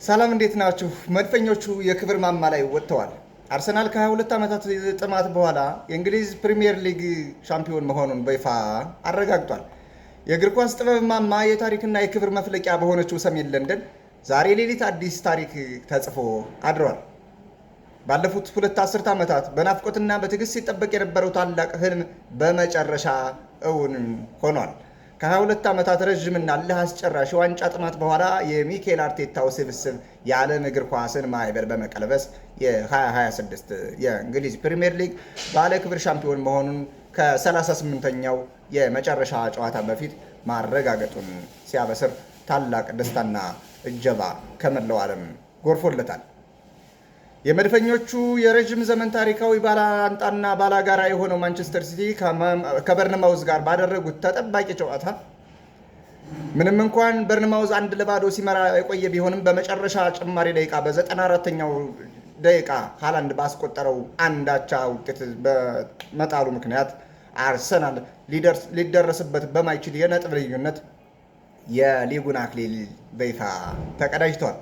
ሰላም እንዴት ናችሁ? መድፈኞቹ የክብር ማማ ላይ ወጥተዋል። አርሰናል ከ22 ዓመታት ጥማት በኋላ የእንግሊዝ ፕሪሚየር ሊግ ሻምፒዮን መሆኑን በይፋ አረጋግጧል። የእግር ኳስ ጥበብ ማማ የታሪክና የክብር መፍለቂያ በሆነችው ሰሜን ለንደን ዛሬ ሌሊት አዲስ ታሪክ ተጽፎ አድሯል። ባለፉት 2 አስርት ዓመታት በናፍቆትና በትዕግስት ሲጠበቅ የነበረው ታላቅ ህልም በመጨረሻ እውን ሆኗል። ከ22 ዓመታት ረዥምና እልህ አስጨራሽ የዋንጫ ጥማት በኋላ የሚኬል አርቴታው ስብስብ የዓለም እግር ኳስን ማዕበል በመቀልበስ የ2026 የእንግሊዝ ፕሪሚየር ሊግ ባለ ክብር ሻምፒዮን መሆኑን ከ38ኛው የመጨረሻ ጨዋታ በፊት ማረጋገጡን ሲያበስር ታላቅ ደስታና እጀባ ከመላው ዓለም ጎርፎለታል። የመድፈኞቹ የረዥም ዘመን ታሪካዊ ባላንጣና ባላጋራ የሆነው ማንቸስተር ሲቲ ከበርንማውዝ ጋር ባደረጉት ተጠባቂ ጨዋታ ምንም እንኳን በርንማውዝ 1-0 ሲመራ የቆየ ቢሆንም በመጨረሻ ጭማሪ ደቂቃ በ94ኛው ደቂቃ ሃላንድ ባስቆጠረው አንዳቻ ውጤት በመጣሉ ምክንያት አርሰናል ሊደረስበት በማይችል የነጥብ ልዩነት የሊጉን አክሊል በይፋ ተቀዳጅቷል።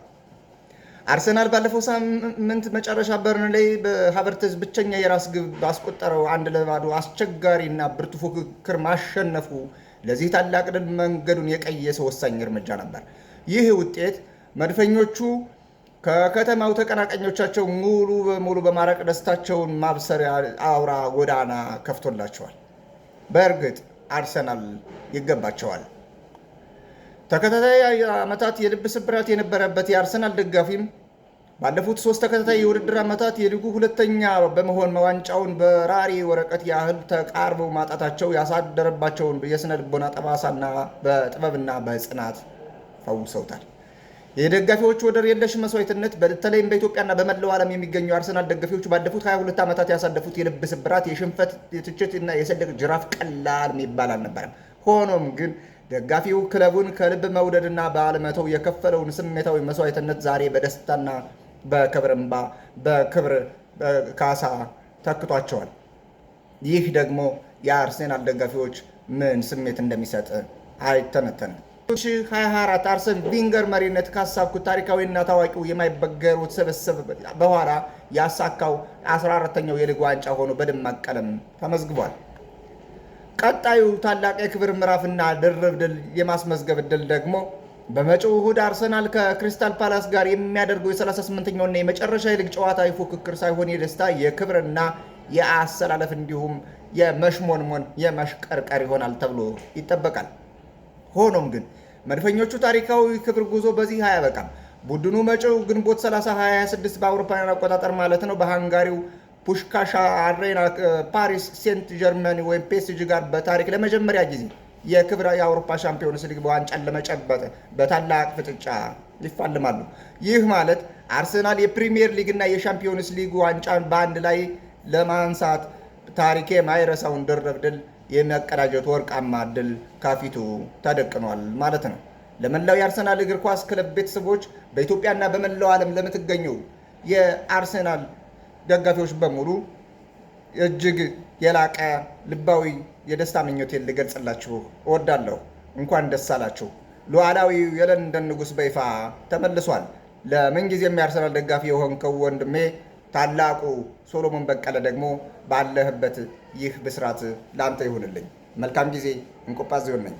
አርሰናል ባለፈው ሳምንት መጨረሻ በርንሌይ በሃቨርትዝ ብቸኛ የራስ ግብ ባስቆጠረው 1-0 አስቸጋሪ እና ብርቱ ፉክክር ማሸነፉ ለዚህ ታላቅ ድል መንገዱን የቀየሰ ወሳኝ እርምጃ ነበር። ይህ ውጤት መድፈኞቹ ከከተማው ተቀናቃኞቻቸው ሙሉ በሙሉ በማራቅ ደስታቸውን ማብሰሪያ አውራ ጎዳና ከፍቶላቸዋል። በእርግጥ አርሰናል ይገባቸዋል። ተከታታይ ዓመታት የልብ ስብራት የነበረበት የአርሰናል ደጋፊም ባለፉት 3 ተከታታይ የውድድር ዓመታት የሊጉ ሁለተኛ በመሆን ዋንጫውን በራሪ ወረቀት ያህል ተቃርበው ማጣታቸው ያሳደረባቸውን የስነ ልቦና ጠባሳና በጥበብና በጽናት ፈውሰውታል። የደጋፊዎቹ ወደር የለሽ መስዋዕትነት በተለይም በኢትዮጵያና በመላው ዓለም የሚገኙ የአርሰናል ደጋፊዎች ባለፉት 22 ዓመታት ያሳለፉት የልብ ስብራት፣ የሽንፈት፣ የትችት እና የሰደቅ ጅራፍ ቀላል የሚባል አልነበረም። ሆኖም ግን ደጋፊው ክለቡን ከልብ መውደድና ባለመተው የከፈለውን ስሜታዊ መስዋዕትነት ዛሬ በደስታና በክብር እንባ በክብር ካሳ ተክቷቸዋል። ይህ ደግሞ የአርሴናል ደጋፊዎች ምን ስሜት እንደሚሰጥ አይተነተንም። 2024 አርሰን ቪንገር መሪነት ካሳኩት ታሪካዊና ታዋቂው የማይበገሩት ስብስብ በኋላ ያሳካው 14ኛው የሊግ ዋንጫ ሆኖ በደማቅ ቀለም ተመዝግቧል። ቀጣዩ ታላቅ የክብር ምዕራፍና ድርብ ድል የማስመዝገብ ድል ደግሞ በመጪው እሁድ አርሰናል ከክሪስታል ፓላስ ጋር የሚያደርገው የ38ኛውና የመጨረሻ የሊግ ጨዋታ የፉክክር ሳይሆን የደስታ የክብርና የአሰላለፍ እንዲሁም የመሽሞንሞን የመሽቀርቀር ይሆናል ተብሎ ይጠበቃል። ሆኖም ግን መድፈኞቹ ታሪካዊ ክብር ጉዞ በዚህ አያበቃም። ቡድኑ መጪው ግንቦት 30 2026 በአውሮፓውያን አቆጣጠር ማለት ነው በሃንጋሪው ፑሽካሻ አሬና ፓሪስ ሴንት ጀርመኒ ወይም ፒኤስጂ ጋር በታሪክ ለመጀመሪያ ጊዜ የክብር የአውሮፓ ሻምፒዮንስ ሊግ ዋንጫን ለመጨበጥ በታላቅ ፍጥጫ ይፋለማሉ። ይህ ማለት አርሰናል የፕሪሚየር ሊግ እና የሻምፒዮንስ ሊግ ዋንጫን በአንድ ላይ ለማንሳት ታሪክ የማይረሳውን ድርብ ድል የሚያቀዳጀት ወርቃማ ድል ከፊቱ ተደቅኗል ማለት ነው። ለመላው የአርሰናል እግር ኳስ ክለብ ቤተሰቦች በኢትዮጵያና በመላው ዓለም ለምትገኙ የአርሰናል ደጋፊዎች በሙሉ እጅግ የላቀ ልባዊ የደስታ ምኞቴን ልገልጽላችሁ እወዳለሁ። እንኳን ደስ አላችሁ። ሉዓላዊው የለንደን ንጉሥ በይፋ ተመልሷል። ለምንጊዜም የአርሰናል ደጋፊ የሆንከው ወንድሜ ታላቁ ሶሎሞን በቀለ ደግሞ ባለህበት ይህ ብስራት ላንተ ይሁንልኝ። መልካም ጊዜ። እንቆጳ ዚሆን ነኝ።